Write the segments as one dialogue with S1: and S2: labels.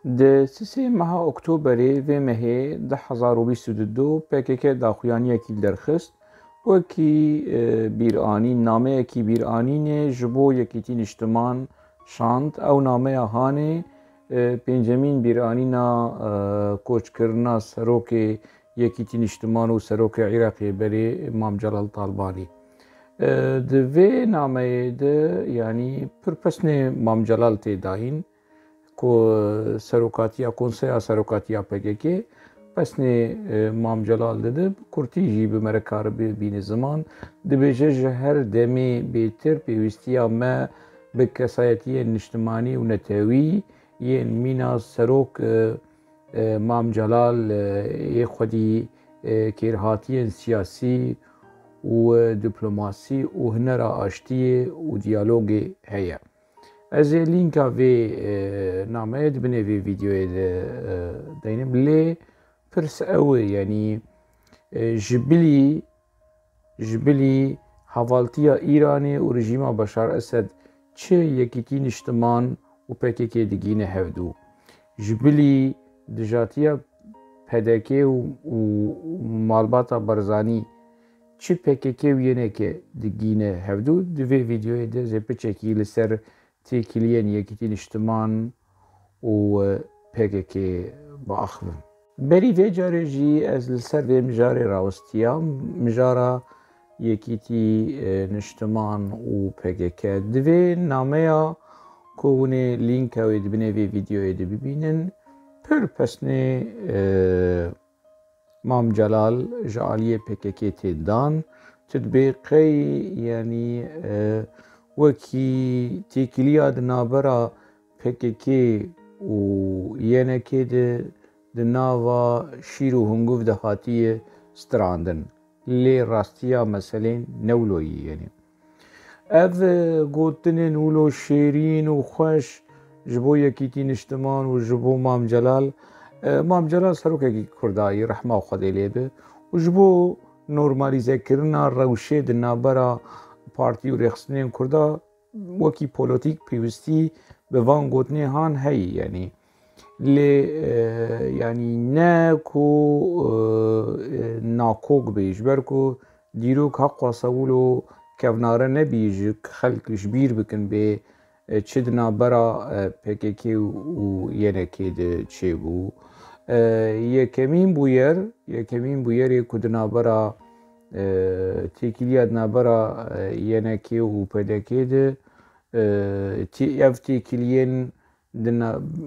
S1: Di sisê meha Oktoberê vê mehê 2022 PKK daxuyaniyekî derxist wekî bîranîn nameyekî bîranînê ji bo Yekîtîn Niştiman şand. Ew nameya hanê pêncemîn bîranîna koçkirina Serokê Yekîtîn Niştiman û Serokê Iraqê berê Mam Celal Talbanî. Di vê nameyê de yanî pir pesnê Mam Celal tê dayîn ku serokatiya Konseya Serokatiya PKK pesnê Mam Celal dide kurtî jî bi me re karibe bîne ziman dibêje ji her demê bêtir pêwîstiya me bi kesayetiyên niştimanî û netewî yên mîna serok Mam Celal yê xwedî kêrhatiyên siyasî û diplomasî û hunera aştiyê û diyalogê heye. Ez ê lînka vê nameyê dibinê vê vîdeoyê de deynim lê pirs ew e yanî ji bilî hevaltiya Îranê û rejîma Beşar Esed çi Yekîtîn Niştiman û PKK digîne hevdû. Ji bilî dijatiya PDK û malbata Barzanî çi PKK wêneke digîne hevdû. Di vê vîdeoyê de ez ê piçekî li ser têkiliyên Yekîtîn Niştiman û PKK biaxivim. Berî vê carê jî ez li ser vê mijarê rawestiyam, mijara Yekîtî Niştiman û PKK. Di vê nameya ku hûn ê lînka wê dibinê vê vîdeoyê de bibînin pir pesnê Mam Celal ji aliyê PKK tê dan. Tu dibê qey yanî wekî têkiliya di navbera PKK û yenekê de di nava şîr û hunguv de hatiye strandin. Lê rastiya meselên ne wilo yî yanî. Ev gotinên wilo şêrîn û xweş ji bo Yekîtîn Niştiman û ji bo Mam Celal. Mam Celal serokekî Kurdayî rehma Xwedê lê be û ji bo normalîzekirina rewşê di navbera partî û rêxistinên Kurda wekî polîtîk pêwîstî bi van gotinê han heye yanî. Lê yanî ne ku nakok bê ji ber ku dîrok heqxwasa wilo kevnare nebî ji xelk ji bîr bikin bê çi di navbera PKK û yenekê de çêbû. Yekemîn bûyerê ku di navbera têkiliya di navbera yenekê û PKK de ev têkiliyên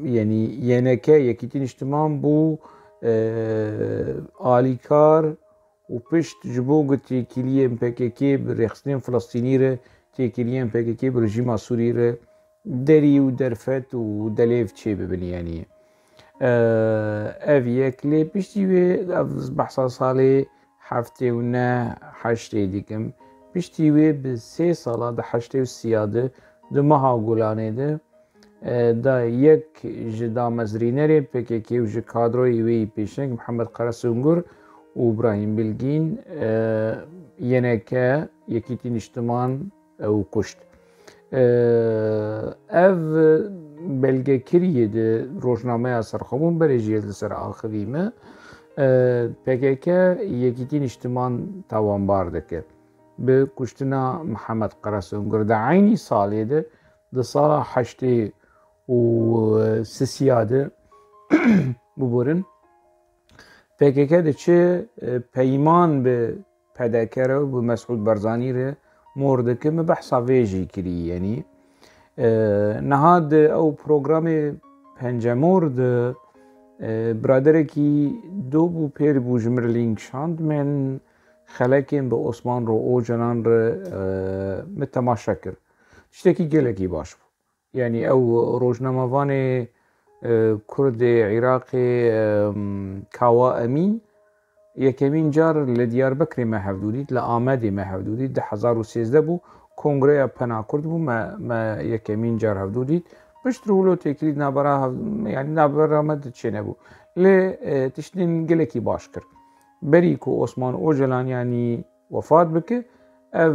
S1: yanî yeneke Yekîtîn Niştiman bû alîkar û pişt ji bo têkiliyên PKK bi rêxistinên Filistînî re têkiliyên PKK bi rejîma Sûrî re derî û derfet û delêv çê bibin yanî. Ev yek lê piştî wê ev behsa salê heftê û neh heştê dikim. Piştî wê bi 3 sala di heştê û sîya de di meha Gulanê de da yek ji damezrînerê PKK û ji kadroyê wê yî pêşeng Mihemed Qeresûngur û Ibrahîm Bilgîn yeneke Yekîtîn Niştiman ew kuşt. Ev belgekiriyê di rojnameya Serxwebûn berê jî ez li ser axivî me PKK Yekîtîn Niştiman tawanbar dike bi kuştina Mihemed Qeresûngur. Di aynî salê de di sala heştê û sîya de biborin PKK diçe peyman bi PDK re û bi Mesûd Barzanî re mor dike me behsa vê jî kirî yanî. Niha di ew programê pencemor de biraderekî dobû pêr bû ji mir lînk şand men xelekên bi Osman Ocalan re me temaşe kir. Tiştekî gelekî baş bû. Yani ew rojnamevanê Kurdê Iraqê Kawa Emîn yekemîn car li Diyarbekirê me hevdû dît, li Amedê me hevdû dît, 2013 bû Kongreya Pena Kurd bû me yekemîn car hevdû dît. Pişt rûlo têkilî navbera yanî navbera me çê nebû. Lê tiştên gelekî baş kir. Berî ku Osman Ocalan yanî wefat bike ev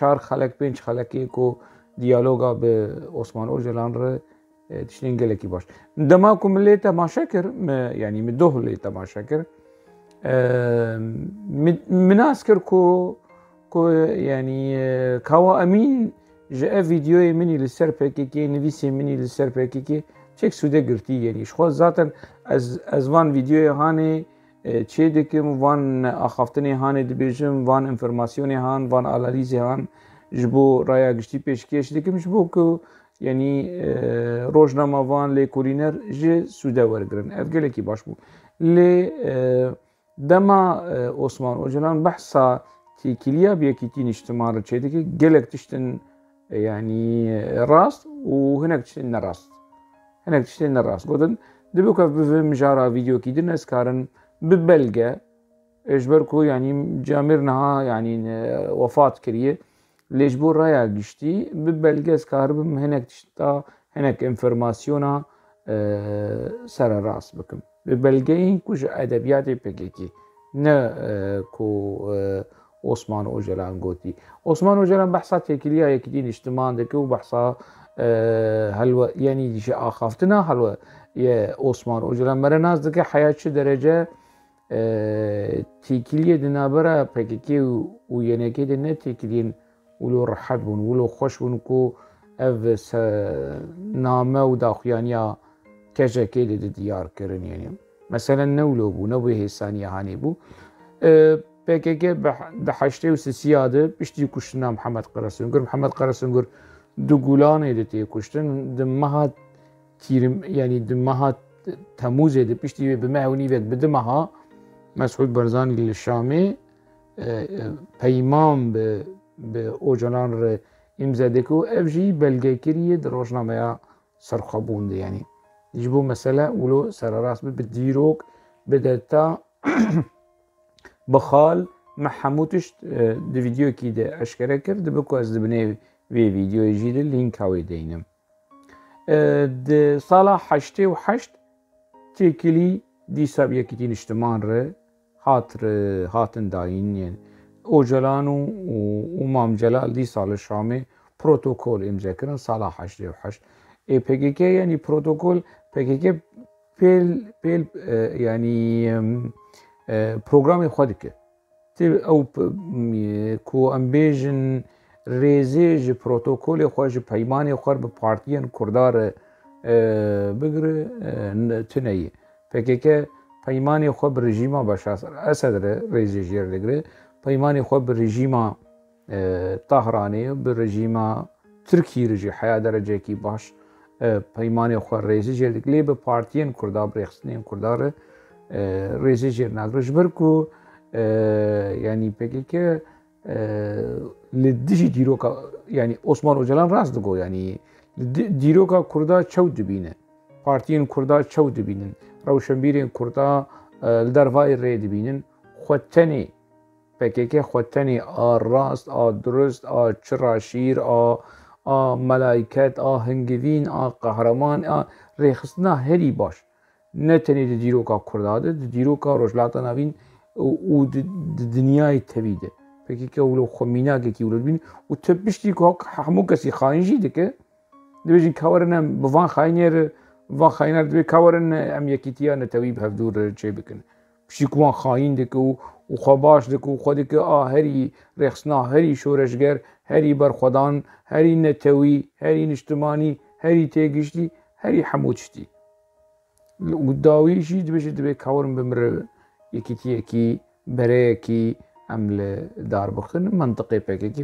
S1: 4 xelek 5 xelekê ku diyaloga bi Osman Ocalan re تشتين قالكي باش دماكم اللي تماشا كر يعني مدوه اللي تماشا كر مناسكر كو يعني كوا امين جاء فيديو مني للسر بكيكي نفيسي مني للسر بكيكي تشيك سوده قرتي يعني شخوص ذاتا از وان فيديو هاني چه دکم وان اخافتنی هان دبیجم وان انفرماسیونی هان وان آنالیزی هان جبو رایا گشتی پیشکش دکم جبو که یعنی روزنامه وان لی کورینر ج سوده ورگرن افگله کی باش بو لی دما عثمان اوجلان بحثا تیکیلیا بیاکیتین اجتماع را چه دکی گلک تشتن يعني راست وهناك تشتن راست هناك تشتن راست قدن دبوكا بمجارة فيديو كيدن اسكارن ببلغة اجبركو يعني جامرنها يعني وفاة كريه ليجبور رايا قشتي ببلغة اسكاربم هناك تشتا هناك انفرماسيونا سر راس بكم ببلغين كوش ادبياتي بكيكي نا كو عثمان اوجلان قوتي عثمان اوجلان بحثا تيكيليا يكدين اجتماع دكو وبحثا هلو يعني دي شيء اخافتنا هلو يا عثمان اوجلان مرناز دكي حياة شو درجة تيكيليا دنابرا بكيكي وينكي دنا تيكيلين ولو رحب بون ولو خوش بون كو اف نامه وداخيانيا كجا كيدي ديار كرن يعني مثلا نولو بو نوبه هسانية هاني بو PKK دحشته و سیاده پشتی کشتن محمد قراسنگر محمد قراسنگر دو گولان ایدتی کشتن دمها تیرم يعني دمها تموز ایده پشتی به مهونی وید بدمها مسعود برزانی للشامی پیمان به اوجلان ر امضا دکو افجی بلگه کریه در روزنامه سرخابونده يعني يجيبوا مسألة ولو سر راس بالديروك بدأتا بخال محمودش دي فيديو كده اشكره کرد بكو از دبنه في فيديو يجيد اللينك هاوي دينم د صالح حشته و حشت تيكلي دي سابيا كتين اجتماع ره هاتن داين يعني اوجلان ومام جلال دي صال الشامي بروتوكول امضا كرن صالح حشته و حشت اي PKK يعني بروتوكول PKK بيل يعني پروگرامی خود که او کو امبیجن ریزه ج پروتوکول خود ج پیمانی خود به پارتیان کردار بگره تنهی فکر که پیمانی خود به رژیما بشار اسد ریزه جیر دگره پیمانی خود به رژیما طهرانی به رژیما ترکی رژی حیا درجه کی باش پیمانی خود ریزه جیر دگره به پارتیان کردار برخصنیم کردار رئیس جرنال رجبركو يعني PKK لديجي ديروكا يعني عثمان اوجلان راس دگو يعني ديروكا كردا چو دبينه پارتيين كردا چو دبينن روشنبيرين كردا لدرفاي ري دبينن خوتني PKK خوتني راست درست چراشير ملائكت هنگوين قهرمان ريخصنا هري باش نه تنی د دیروکا کرداده د دیروکا روجلاتا نوین و د دنیای تویده فکر که اولو خمینه که اولو بین و تبشتی که همو کسی خاین جیده که دویجین کورن بوان خاینر وان خاینر دوی کورن ام یکیتیا نتویب هفدور چه بکنه بشتی که وان خاین دکه و خواباش دکه و خودی که هری رخصنا هری شورشگر هری برخودان هری نتوی هری نشتمانی هری تیگشتی هری حموچتی وداويشي دبي كورن بمر يكي بريكي عمل دار بخن منطقة PKK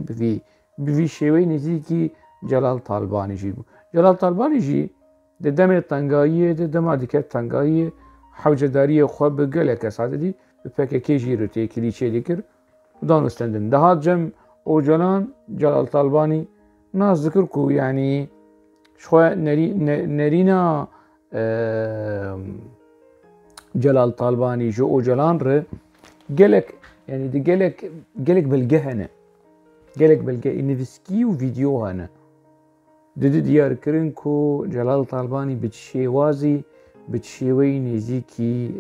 S1: بفي شوي نزيكي جلال طالباني جيبو جلال طالباني جي دم الطنقاية دم ديكات طنقاية حوجة دارية خواب بقلق اسعاد دي PKK جيرو تيكي شي ذكر ودانو استندن دهات جم اوجلان جلال طالباني ناس ذكركو يعني شوية نرينا جلال طالباني جو اوجلان ر قالك يعني دي قالك بالجهنه قالك بالجه نفسكي وفيديو هنا دي ديار كرنكو جلال طالباني بتشيوازي بتشيوي نزيكي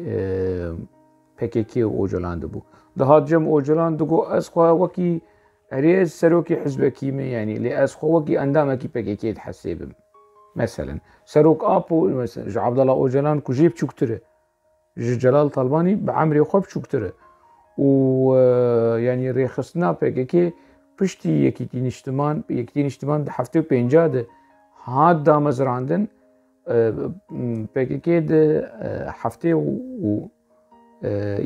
S1: PKK اوجلان دبو ده هاجم اوجلان دغو اسخوا وكي اريز سروكي حزبكي يعني لي اسخوا وكي اندامكي PKK تحسبم مثلا سروك آبو مثلا عبد الله أوجلان كجيب شكتره جلال طالباني بعمري خوب شكتره و يعني ريخصنا بكي پشتی یەکیتین نیشتمان هەفتەی و پێنجادە هات دامەزراندن پێکەکێ هەفتەی و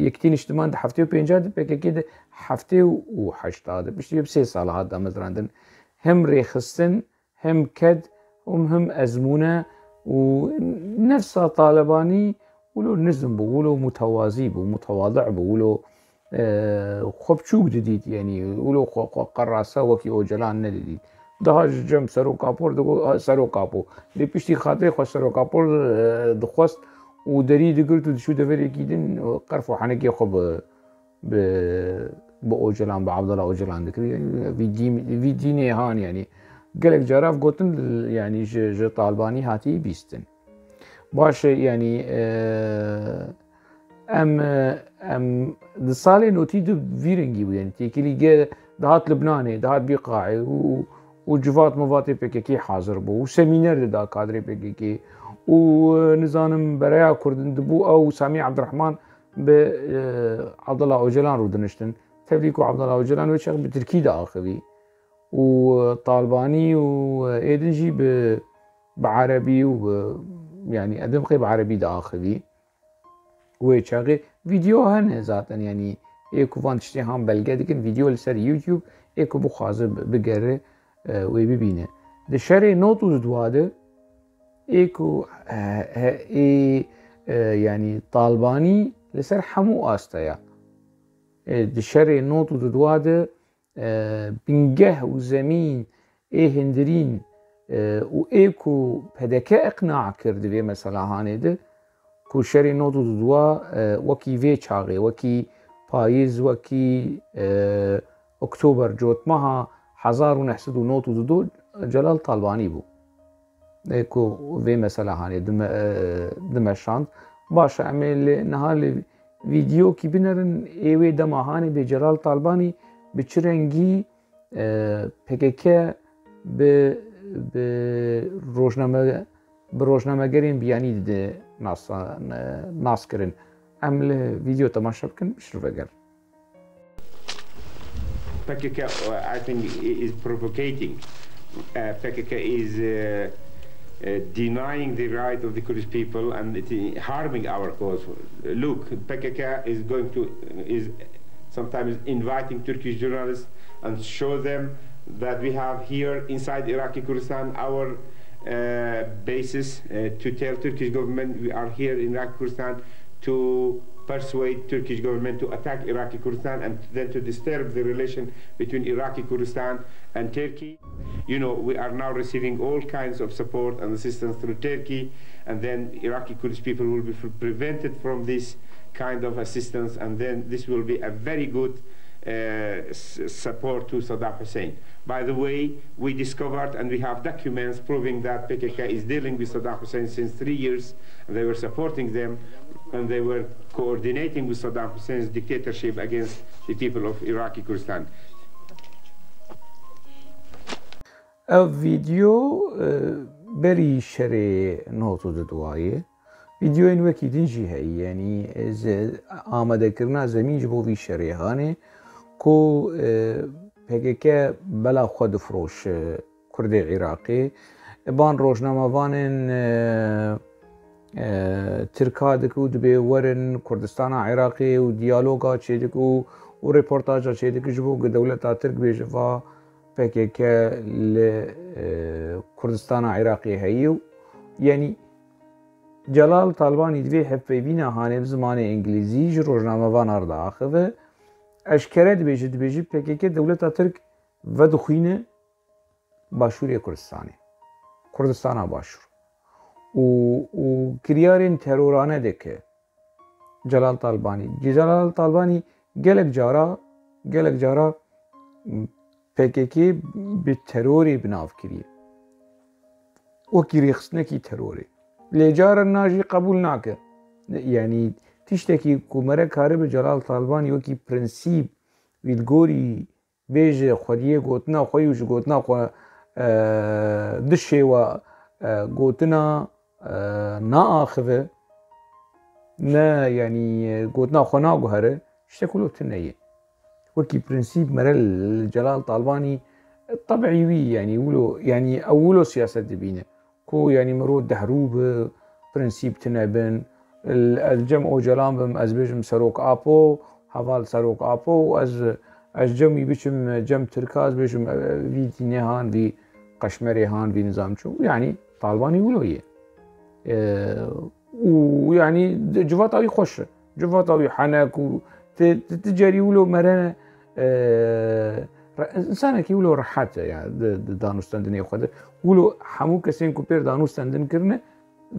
S1: یەکیتین نیشتمان هەفتەی و پێنجادە پێکەکێ هەفتەی و هەشتادە پشتی بێ 3 ساڵ هات دامەزراندن هم رێخستن هم کەد هم ئەزمونە و نەفسا طالبانی ولو نزم بوو ولو متوازی بوو متواضع بوو ولو خب چوب ديديت يعني ولو قراسة وكي أوجلان نديديت ده جم سرو كابور دو سرو كابو دي بيشتي خاطري خو سرو كابور دخواست ودري دقلتو شو دفري كيدن قرفو حنكي خو ب بأوجلان بعبد الله أوجلان ذكري في ديني هان يعني قالك جراف قوتن يعني ج طالباني هاتي بيستن باش يعني ام دسالي نوتي دو فيرنجي يعني تيكلي جا دهات لبناني دهات بيقاعي وجفات مفاتي بكيكي حاضر بو وسيمينار دا كادري بكيكي ونزانم برايا كردن دبو او سامي عبد الرحمن ب عبد الله اوجلان رو دنشتن تبليكو عبد الله اوجلان وشغل بتركي دا اخوي وطالباني وايدنجي بعربي يعني ادم قيب عربي دا اخوي ويشاغي فيديو هن ذاتن يعني ايكو فانتشتي هم بلقى ديكن فيديو لسر يوتيوب ايكو بخازب بقره ويبينه ده شري نوتو دواده ايكو يعني طالباني لسر حمو آستايا ده شري نوتو دواده بنجه وزمين ايه هندرين وايكو بدكا اقناع كرد في مثلا هاني ده كوشري نوتو دوا وكي في چاغي وكي پايز وكي اكتوبر جوت مها 1992 جلال طالباني بو ايكو في مثلا هاني دمشان باش عمل نهار فيديو كي بنرن ايوي دمهاني بجلال طالباني بچرنگي PKK بروجنامه‌گرین بیانی ده ناس کرن عمل ویدیو تماشا بکن بشرو بگر
S2: PKK I think is provocating. PKK is denying the right of the Kurdish people and harming our cause. Look, PKK is sometimes inviting Turkish journalists and show them that we have here inside Iraqi Kurdistan our basis to tell Turkish government we are here in Iraqi Kurdistan to persuade Turkish government to attack Iraqi Kurdistan and then to disturb the relation between Iraqi Kurdistan and Turkey. You know, we are now receiving all kinds of support and assistance through Turkey, and then Iraqi Kurdish people will be prevented from this kind of assistance, and then this will be a very good support to Saddam Hussein. By the way, we discovered and we have documents proving that PKK is dealing with Saddam Hussein since 3 years, and they were supporting them, and they were coordinating with Saddam Hussein's dictatorship against the people of Iraqi Kurdistan.
S1: فيديو بري شري نوتو دوايه فيديو ان وكي دنجي هي يعني آماده كرنا زمين جبو في شري هاني كو PKK بلا خود فروش كردي عراقي بان روجنامه وانن تركادك ودبي ورن كردستان عراقي وديالوغا تشيدك وريبورتاجا تشيدك جبو دولة ترك بيجفا PKK لكردستان عراقي هيو يعني جلال طالباني دبي حفيبينا هاني بزمان انجليزي روجنامه وان اردا اخذه اشکره دبیجی PKK دولت ترک و دخینه باشوری کردستان باشور و کریارین ترورانه دکه جلال طالبانی گلک جارا PKK به تروری بناف کریه و کریخسنه کی تروری لیجار ناجی قبول ناکه يعني تشتكي كومرة كارب جلال طالباني وكي برنسيب ويلغوري بيج خوديه قوتنا خويوش قوتنا خو دشي و قوتنا نا آخذه نا يعني قوتنا خنا قهره اشتكلوا تنية وكي برنسيب مرل جلال طالباني طبعي وي يعني ولو يعني أولو سياسة دبينه كو يعني مرود دحروب برنسيب تنبن الجمع وجلام بم از بيجم سروق آبو حوال سروق آبو از جمعي بيجم جم تركاز بيجم في دينيهان في قشمريهان في نظام شو يعني طالباني ولويه ويعني جواتاوي خوش جواتاوي حنك وتجري ولو مرنا انسان كي ولو رحات يعني دانوستاندني خد ولو حمو كسين كوبير دانوستاندن كرنا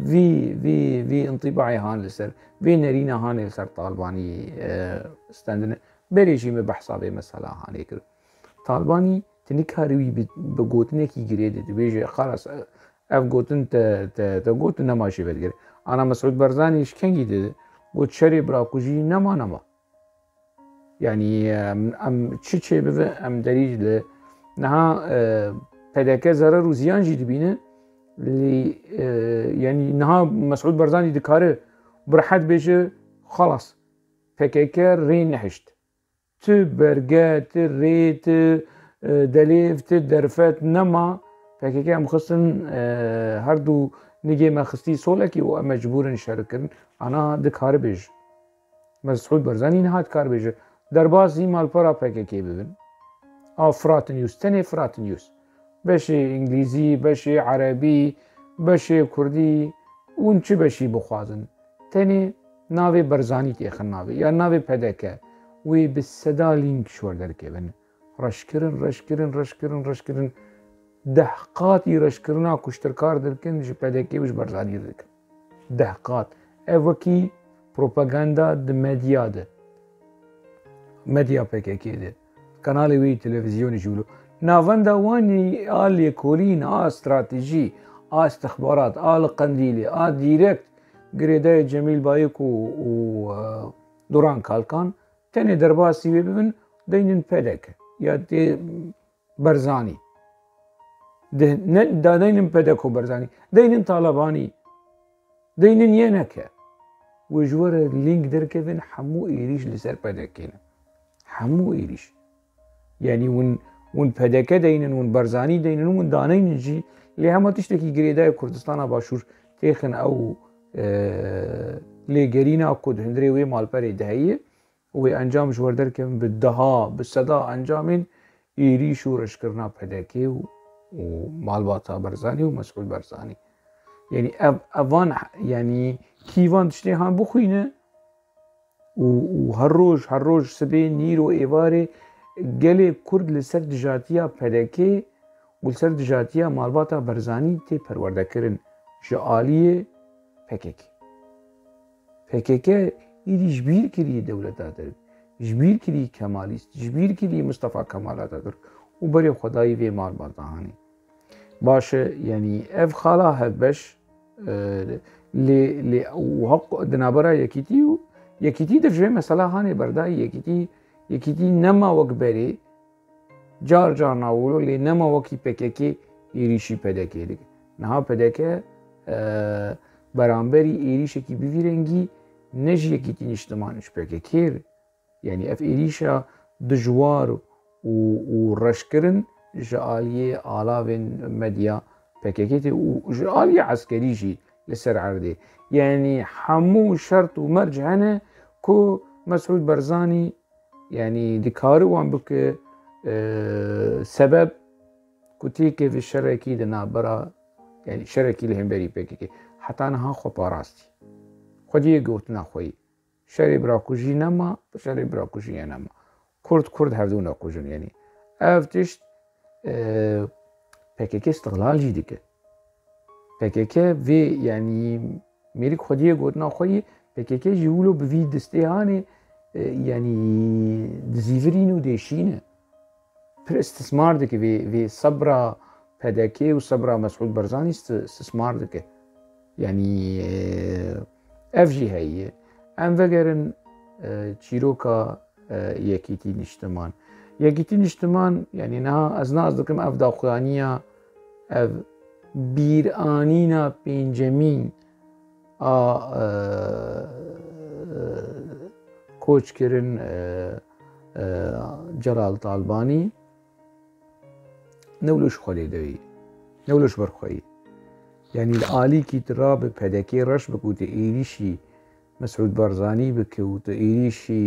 S1: في انطباعي هان لسر في نرينا هان لسر طالباني استاندن بريجي بحسابي مسألة هاني كر طالباني تنكاري بقوتنا كي جريدة بيجي خلاص اف قوتن قوتن نماشي بدقر انا مسعود برزاني ايش كان جديد قلت شري براكوجي نما يعني ام تشي بف ام دريج ل نها بدك ضرر وزيان جي دبينه اللي يعني نها مسعود برزاني دكاره برحت بيجي خلاص فكيكر رين نحشت برقات ريت دليفت درفت نما فكيكا مخصن هردو نجي ما خستي سولكي ومجبور نشاركن انا دكار بيج مسعود برزاني نهات كار بيج دربازي مال برا فكيكي ببن فرات نيوز تاني فرات نيوز بشي انجليزي بشي عربي بشي كردي ونچ بشي بخوازن تاني ناوي برزاني تيخن ناوي يا ناوي پدكه وي بالسدا لينك شور دركبن رشكرن دهقاتي رشكرنا كشتركار دركن جي پدكه وش برزاني دركن دهقات اوكي بروباغندا د ميديا ده ميديا پکه ده قناه وی تلفزيون جولو ناوندا واني آل كورين استراتيجي استخبارات قنديلي ديركت گريده جميل بايك و دوران كالكان تاني درباسي ببن دينن پدك يا دي برزاني دا دينن پدك و برزاني دينن طالباني دينن ينك وجور اللينك دركبن حمو ايريش لسر پدكين حمو ايريش يعني ون پدك دينن ون برزاني دينن ون دانين جي اللي هما تشتكي گريده كردستان باشور تيخن او ليگرينا كود هندري وي مال بري دهيه وي انجام جور دركم بالدها بالصدا انجامين ايريش ورشكرنا پدكي ومال باتا برزاني ومسعود برزاني يعني افان يعني كيفان تشتي هان بخوينه وهر روج سبي نيرو ايواري گلي كرد لسر دجاتيا پدكي ولسر دجاتيا مال باتا برزاني تي پرورده کرن جعاليه PKK ایدی جبیر کری دولت آتر جبیر کری کمالیست جبیر کری مصطفى کمال آتر و بری خدایی وی مال بردهانی باشه یعنی اف خالا هبش لی و حق دنابرا یکیتی دفجه مثلا هانی بردایی یکیتی نما وک بری جار ناولو لی نما وکی PKK ایریشی PKK دیگه نها PKK برانبری ایریشه کی بویرنگی نجی یکیتی نشتمانش PKK يعني اف ایریشا دجوار و رشکرن جعالیه آلاوین مدیا PKK و جعالیه عسکری جی لسر عرده يعني حمو شرط و مرج هنه كو مسعود برزاني يعني دكارو وان بك سبب كتيك في الشركي دنا برا يعني شركي لهم بري PKK حتى أنا خو باراستي خدي قوتنا خوي شري براكوجي نما شري براكوجي نما كرد هفدونا كوجن يعني افتشت PKK استغلال جي ديك PKK في يعني ميريك خدي قوتنا خوي PKK جيولو بفي دستيهاني يعني دزيفرينو ديشينه پر استثمار ديك في صبرا PKK وصبرا مسعود برزاني استثمار ديك يعني افجي هي ام وگرن چیروکا یکیتی نشتمان يعني نها از ناز دكم اف داخوانيا اف بیرانینا پێنجەمین کۆچکردن جەلال تاڵبانی نەولش خۆ لێدەوی نەولش بەرخۆیی یعنی ئالیکی ترا بە پەدەکەی ڕەش بکوتە ئێریشی مەسعود بەرزانی بکە وتە ئێریشی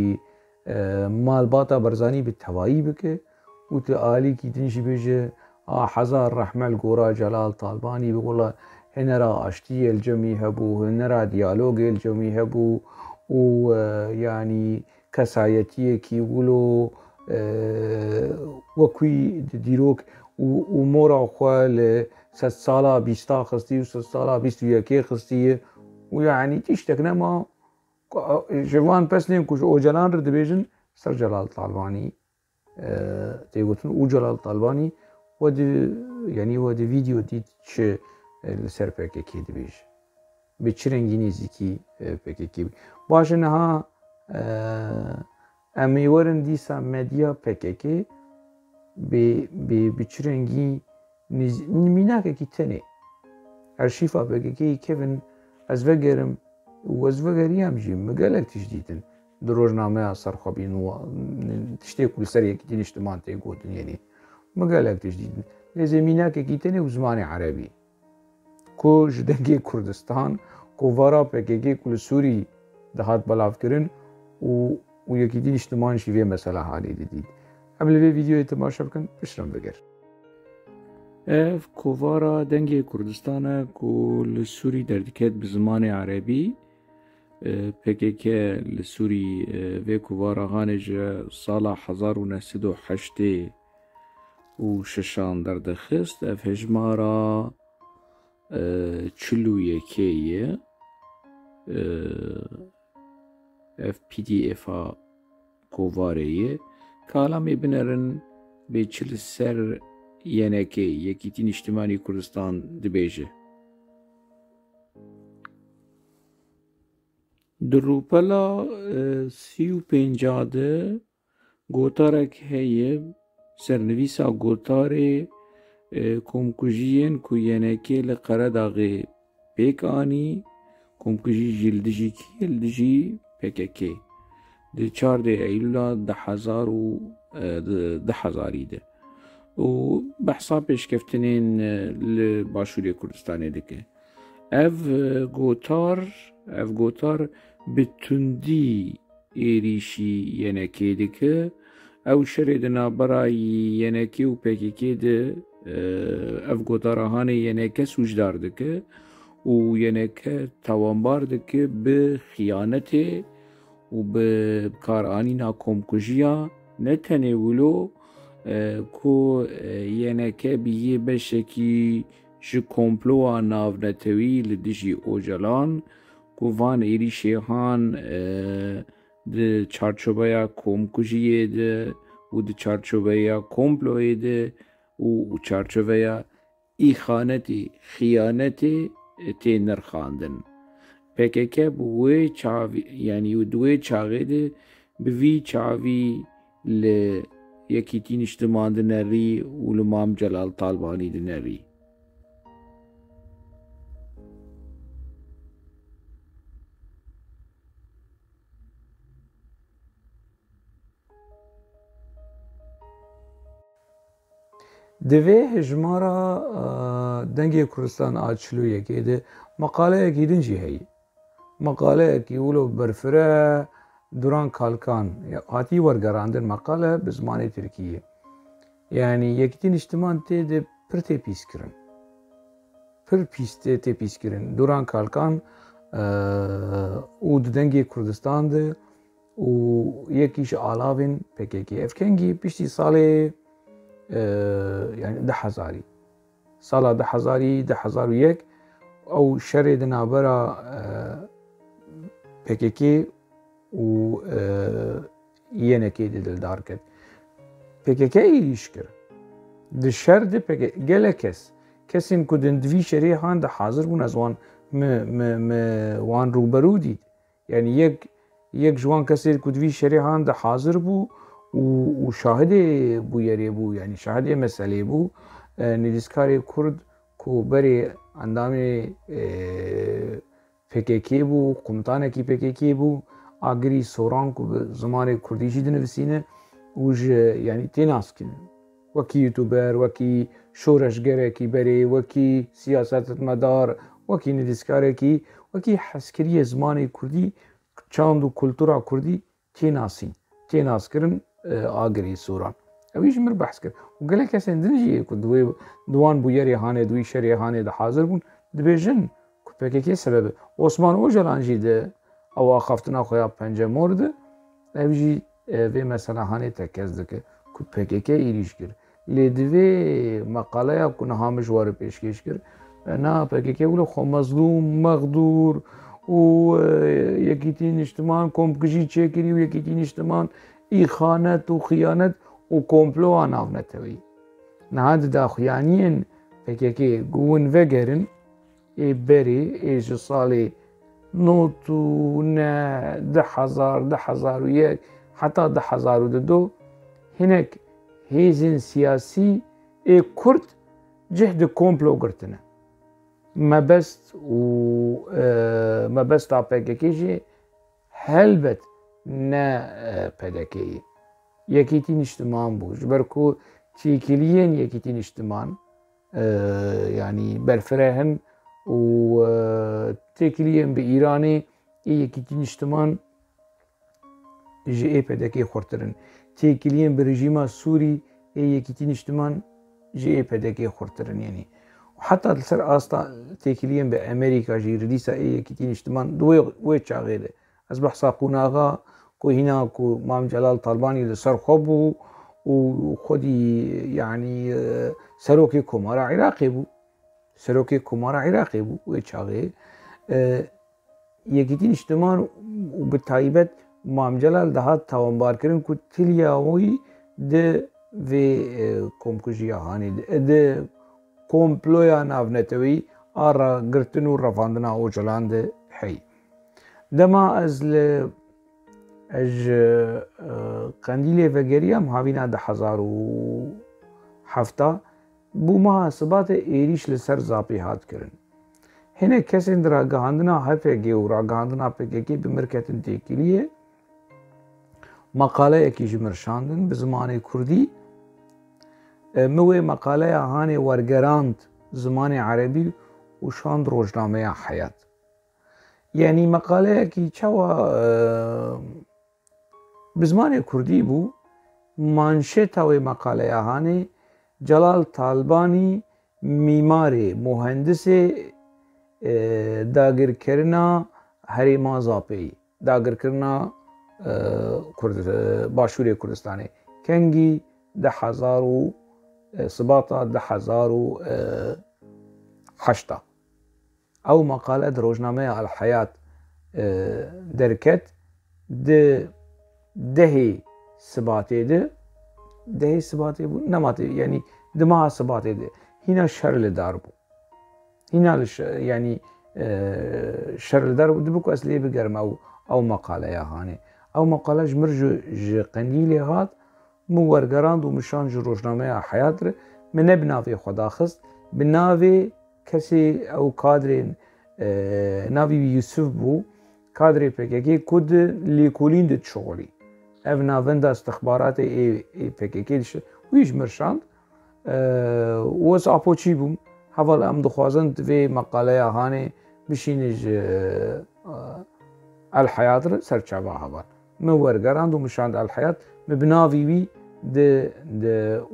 S1: مالباتە بەرزانی بە تەواایی بکە وتە ئالیکی تنشی بێژە حەزار ڕەحمەل گۆرا جەلال تاڵبانی بگوڵە هێنەرا ئاشتی ئەلجەمی هەبوو هێنەرا دیالۆگی ئەلجەمی هەبوو و ینی کەسایەتیەکی وڵۆ وەکوی دیرۆک و مۆراخوا لە 100 ساڵا 20 خستی و 100 ساڵا 21 خستیە و یعنی تیشتێک نەما ژێوان پەسنێن کوژ ئۆجەلان ڕ دەبێژن سەر جەلال تاڵبانی تێگوتن و جەلال تاڵبانی ینی وە ڤیدیۆ دیت چ لەسەر پێکێکی دەبێژ بە چ رەنگی نێزیکی پێکێکی باشە نەها ئەمەی وەرن دیسا مەدیا پێکێکێ بە چ رەنگی میناکێکی تەنێ ئەرشیفا پێکێکی کەڤن ئەس vەگەرم وەز vەگەریام ژیم مەگەلێک تیش دیتن di rojnameya serxwebîn tiştê ku li ser yekîtî niştiman tê gotin yenî migelek tişt dîtin lê zemînekekî tenê û zimanê erebî ku ji dengê Kurdistan kovara PKK ku li Sûrî dihat belavkirin û yekîtî niştiman jî vê mesela halê didît em li vê vîdyoyê temaşa bikin piştin bigir ev kovara dengê Kurdistan e ku li Sûrî derdiket bi zimanê erebî PKK li Sûrî vê kovara hanê ji sala 1908 û şişan derdixist ev hejmara 41 ye ev PDF-a kovarê ye kalamê binerin bê çi li ser yenekê Yekîtî Niştimanî Kurdistan dibêje di rûpela 35 de gotarek heye sernivîsa gotarê komkujiyên ku yenekê li Qeredaxê pêk anî komkujî jî li dijî kê li dijî PKK di 4 Eylûla 2010 de û behsa pêşkeftinên li Başûrê Kurdistanê dike ev gotar bi tundî êrîşî yenekê dike ew şerê di navbera yenekê û PKK de ev gotara hanê yeneke sûcdar dike û yeneke tawanbar dike bi xıyanetê û bi karanîna komkujiya ne tenê wilo ku yeneke bîyê beşekî ji komploa navnetewî li dijî Ocalan ku van êrîşêhan di çarçobeya komkujiyê de û di çarçobeya komployê de û çarçobeya îxanetê xıyanetê tê nirxandin PKK bi wê çavî yanî di wê çaxê de bi vî çavî li Yekîtî Niştiman dinerî û li Mam Celal Talbanî dinerî Di vê hejmara dengê Kurdistan a çilûyekê de meqaleyekî din jî heye meqaleyekî wilo berfire Duran Kalkan hatî wergerandin meqale bi zimanê Tirkiyê yanî Yekîtî Niştiman tê de pir tê pîskirin pir pîs tê pîskirin Duran Kalkan û di dengê Kurdistan de û yekî ji alavên PKK ev kengî piştî salê yani 2000 sala 2001 ew şerê di navbera PKK û yenekê de dildar ket PKK êrîş kir di şer de gelek kesên ku din divî şerê han de hazir bûn ez wan wan rûberû dît yani yek ji wan kesê ku divî şerê han de hazir bû û şahidê bûyerê bû yani şahidê meselê bû nivîskarê Kurd کو بری اندامی PKK بو قمتانکی PKK بو آگری سوران کو زمان کردیشی دنویسینه وج يعني تناس كن وكي يوتيوبر وكي شورشگر كي بري وكي سياسات مدار وكي ندسكار كي وكي حسكري زماني كردي چاند كولتورا كردي تناس كرن آگری سوران اویش مر بحث کر و گله کسی دنجی که دوان بویری هانه دوی شری هانه ده حاضر بون دبیجن که PKK سبب عثمان اوجلان جی ده او آخافتنا خویا پنجه مورد اویجی و مثلا هانه تکز دکه که PKK ایریش کر لیدوی مقاله یا کنه هامش واره پیشکش کر نه PKK ولو خو مظلوم مغدور و یکی تین اجتماع کمکشی چکری و یکی تین اجتماع ایخانت و خیانت و کمپلو آناو نتوی نهاد دا خیانین PKK گون وگرن ای بری ایش سالی نوتو نه 10,001 حتی 10,002 هناك هیزن سیاسی ای کرد جهد کمپلو گرتنه مبست و مبست PKK جی هلبت نه PKK یکیتین اجتماع بوش برکو تیکلین یکیتین اجتماع يعني برفرهن و تیکلین به ایرانی یکیتین اجتماع جی PKK خورترن تیکلین به رژیم سوری یکیتین اجتماع جی PKK خورترن يعني وحتى لسر آستا تیکلین به امریکا جی ردیسا یکیتین اجتماع دوی چاقیده از بحثا قوناغا کو هنا کو مام جلال طالباني لسر خوبو و خودي يعني سروكي كومارا عراقي بو ويتشاغي يكيتين اجتماع وبالتايبت مام جلال دهات تاوانبار كرن كو تلياوي ده في كومكوجيا هاني ده كومبلويا نافنتوي آرا قرتنو رفاندنا او جلان ده حي دما از قندیل وگری هم هاوینا 10,007 بو محاسبات ایریش لسر زاپی هات کرن هنه کسین در آگاهاندنا HPG و آگاهاندنا PKK بمرکتن تیکیلیه مقاله اکی جمرشاندن بزمان کردی موی مقاله هانه ورگراند زمان عربی و شاند روزنامه حیات يعني مقاله اکی چوا بزمان کردی بو مانشت و مقاله هانه جلال طالبانی میمار مهندس داگر کرنا هریما زاپی داگر کرنا باشور کردستانه کنگی 10,008 او مقاله روزنامه الحیات درکت ده سباته بو نماته يعني دماغ سباته ده هنا شر لدار بو هنا يعني شر لدار بو دبكو اصلي بقرم او مقاله يا هاني او مقاله جمر قنديلي هات مو ورقراند ومشان روزنامه حيات من بنافي خدا خست بنافي كسي او كادرين نافي يوسف بو كادري PKK كود ليكولين دت شغلي افنا فندا استخبارات اي PKK ويش مرشاند وس اپوچی بوم حوال ام دخوازند في مقاله هاني بشينج الحياة سرچابا حوال مورگراند ومشاند الحياة مبناوي وي د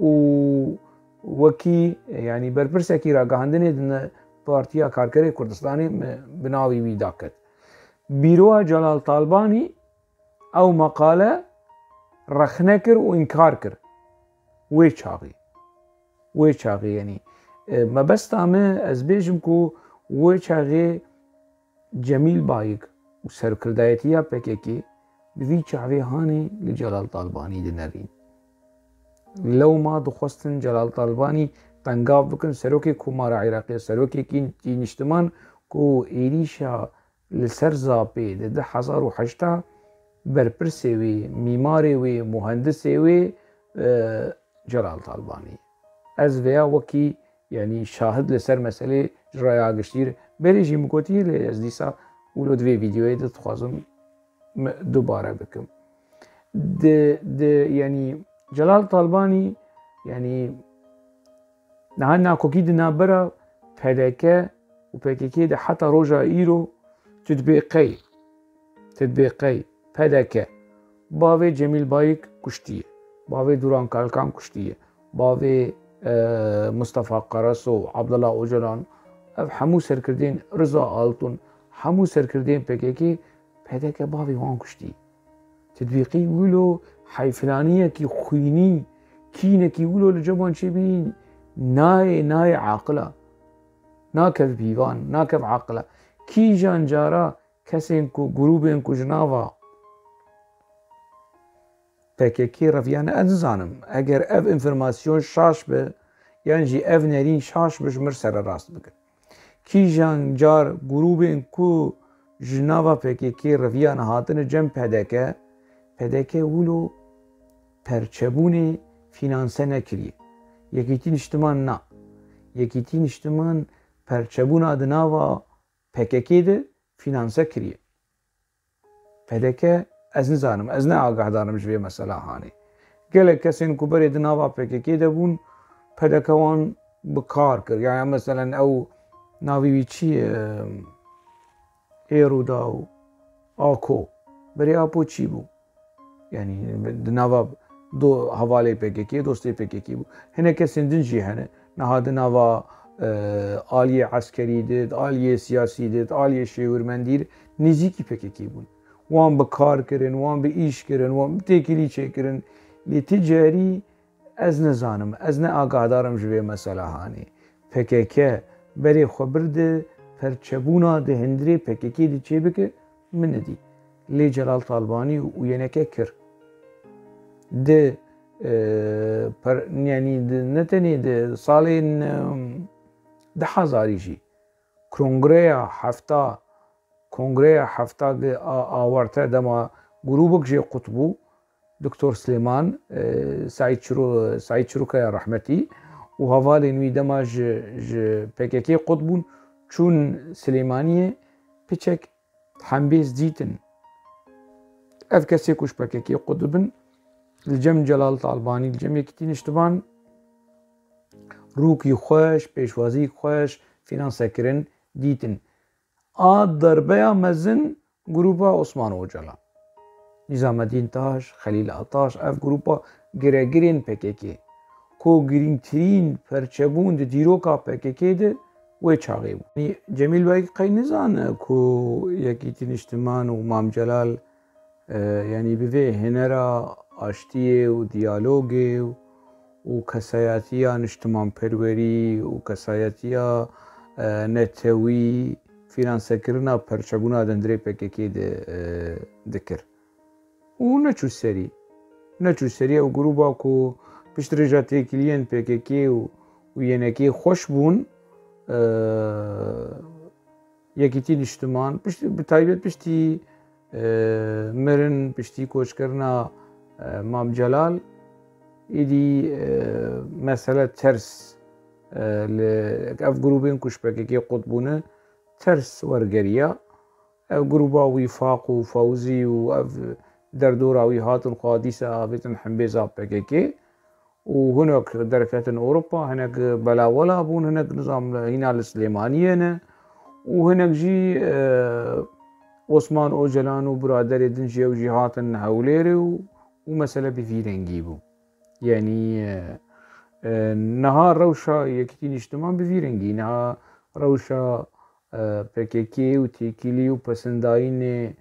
S1: او وكي يعني برپرسكي راگاهندنه دن پارتيا کارکر کردستاني بناوي وي داكت بيروها جلال طالباني او مقاله رخنكر وانكار كر وي چاغي يعني ما بس تامه از بيجم كو وي چاغي جميل بايك وسركردايتيا PKK بذي چاوي هاني لجلال طالباني دنرين لو ما دخوستن جلال طالباني تنقاف بكن سروكي كومارا عراقية سروكي كين اجتمان كو إيريشا لسر زاپی ده 1008 برپرسی وی میماری وی مهندسی وی جلال طالبانی از ویا وکی يعني شاهد لسر مسئله جرايا گشتیر بریجی مگوتی لی از دیسا ولو دوی ویدیوی ده تخوازم دوباره بکم يعني جلال طالباني يعني نهانا كوكي دنا برا فداكا وباكيكي ده حتى روجا ايرو تطبيقي فداكا باوي جميل بايك كشتيه باوي دوران كالكان كشتيه باوي مصطفى قرصو عبد الله اوجلان اف حمو سركردين رضا آلتون حمو سركردين باكيكي فداكا باوي وان كشتيه تطبيقي ولو حيفلانية كي خويني كينا كي ولو لجبان شبين ناي عاقلة ناكف بيوان ناكف عاقلة كي جان جارا كسين كو جروبين كو جناوا پاكيكي رفيانا ادزانم اگر اف انفرماسيون شاش به يعني جي اف نرين شاش بش مرسر راست بكر كي جان جار جروبين كو جناوا پاكيكي رفيانا هاتن جم پدکه ولو پرچبون فینانسه نکریه یکیتین اجتمان نه یکیتین اجتمان پرچبون آدنا و پککی ده فینانسه کریه پدکه از نزانم از نه آگاه دارم جوی مسئله هانی گله کسین کو بری دنا و پککی ده بون پدکه وان بکار کر یعنی مثلا او ناوی چی ایرو داو آکو بری آپو چی بو يعني دناوا دو حوالي PKK دوستي PKK بو هنا كسندن جي هنا نها دناوا آلية عسكري ديد آلية سياسي ديد آلية شيورمندير نزيكي PKK بون وان بكار كرن وان بإيش كرن وان بتاكلي چه كرن لتجاري از نزانم از نه آگاه دارم جوه مسئله هاني PKK بري خبر ده پرچبونا ده هندري PKK ده چه بك من دي لي جلال طالباني وينكه كر ده يعني نتني ده صالين ده حزاري جي كونغريا حفتا آورته دما جروبك جي قطبو دكتور سليمان سعيد شروكا رحمتي وهوالي نوي دما ج PKK قطبون چون سليمانية بيچك حنبيز ديتن اف كسي كوش PKK قطبن الجم جلال طالباني الجم يكتين اشتبان روكي خوش بيشوازي خوش فينانسا كرن ديتن ضربيا مزن جروبا عثمان اوجلا نظام الدين تاش خليل عطاش اف جروبا گرين PKK كو گرين ترين پرچبون دي ديروكا PKK ده وي چاغي يعني جميل باي قاي نزان كو يكيتين اشتمان ومام جلال يعني بفي هنرا آشتیه و دیالوگه و کسایتیا نشتمان پروری و کسایتیا نتوی فینانسه کرنا پرچبونا دندره PKK دکر و نچو سری و گروبا کو پشت رجاتی کلین PKK و ینکی خوش بون یکیتی نشتمان بتایبت پشتی مرن پشتی کوچ کرنا مام جلال ایدی مسئله ترس اف جروبين كوش PKK قطبونه ترس ورقريا اف جروبا وفاق وفوزي واف دردورا ويهات القادسة بيتن حنبيزا PKK وهناك دركات اوروبا هناك بلاولا بون هناك نظام هنا السليمانية وهناك جي عثمان اوجلان وبرادر دنجي وجهات هوليري ومسألة بفيرنجي بو يعني نهار روشا يكتين اجتماع بفيرنجي نهار روشا PKK وتيكيلي وپسنداين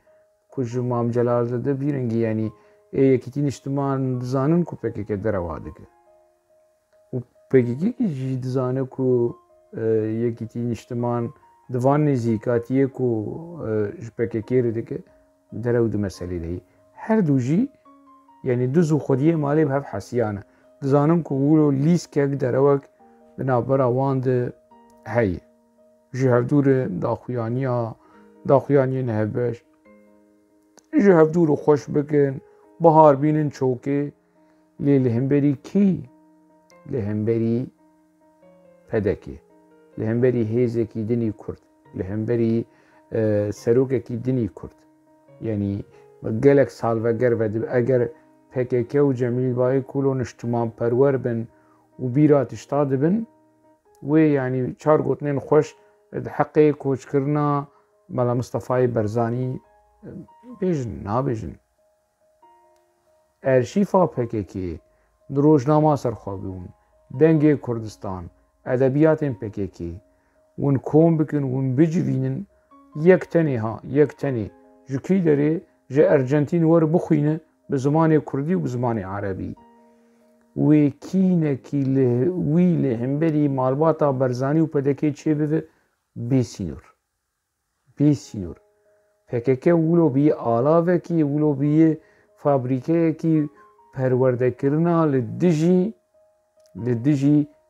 S1: كوج مام جلال زده بفيرنجي يعني يكتين اجتماع دزانن كو PKK دروادك و PKK كي دزانه كو يكتين اجتماع دوان نزيكاتيه كو PKK ردك درود مسألة دي هر دوجي يعني دزو خوديه مالي بهف حسيانه دزانم كو ولو ليس كيك دروك بنابرا واند هاي جي هفدور داخويانيا نهبش جي هفدور خوش بكن بهار بينن چوكي لهمبري كي لهمبري پدکی لهمبری هیزکی دنی کرد لهمبری سروککی دنی کرد یعنی گلک سال و گر و اگر PKK و جمیل بای کلون اجتماع پرور بن و بیرات اشتاد بن و یعنی چار گوتنین خوش حقی کوچ کرنا ملا مصطفی برزانی بیجن نابیجن ارشیفا PKK روزنامه سرخوابون دنگ کردستان ادبیات PKK ون کوم بکن ون بجوینن یک تنی جکی داره جه ارجنتین ور بخوینه به زمان کردی و به زمان عربی و کینه کی وی لهمبری مالباتا برزانی و پدکی چه بده بیسینور PKK ولو بی آلاوه کی ولو بی فابریکه کی پرورده کرنا لدجی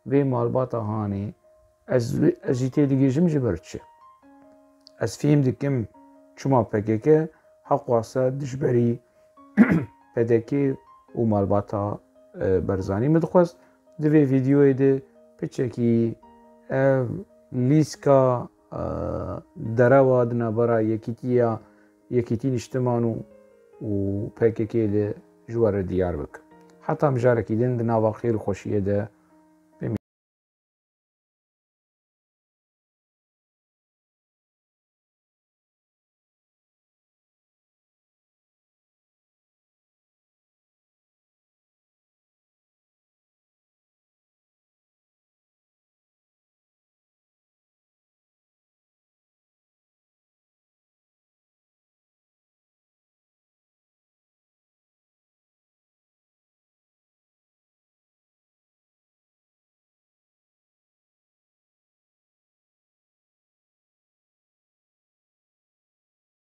S1: و مالباتا هانه از جیته دیگه جم جبرچه از فیلم دکم چما PKK حق واسه دشبری پدکی و مالباتا برزانی مدخواست دوی ویدیوی ده پچکی لیسکا دراواد نبرا یکیتی نشتمانو و PKK ده جوار دیار بک حتی مجارکی دن ده ناوا خیر خوشیه ده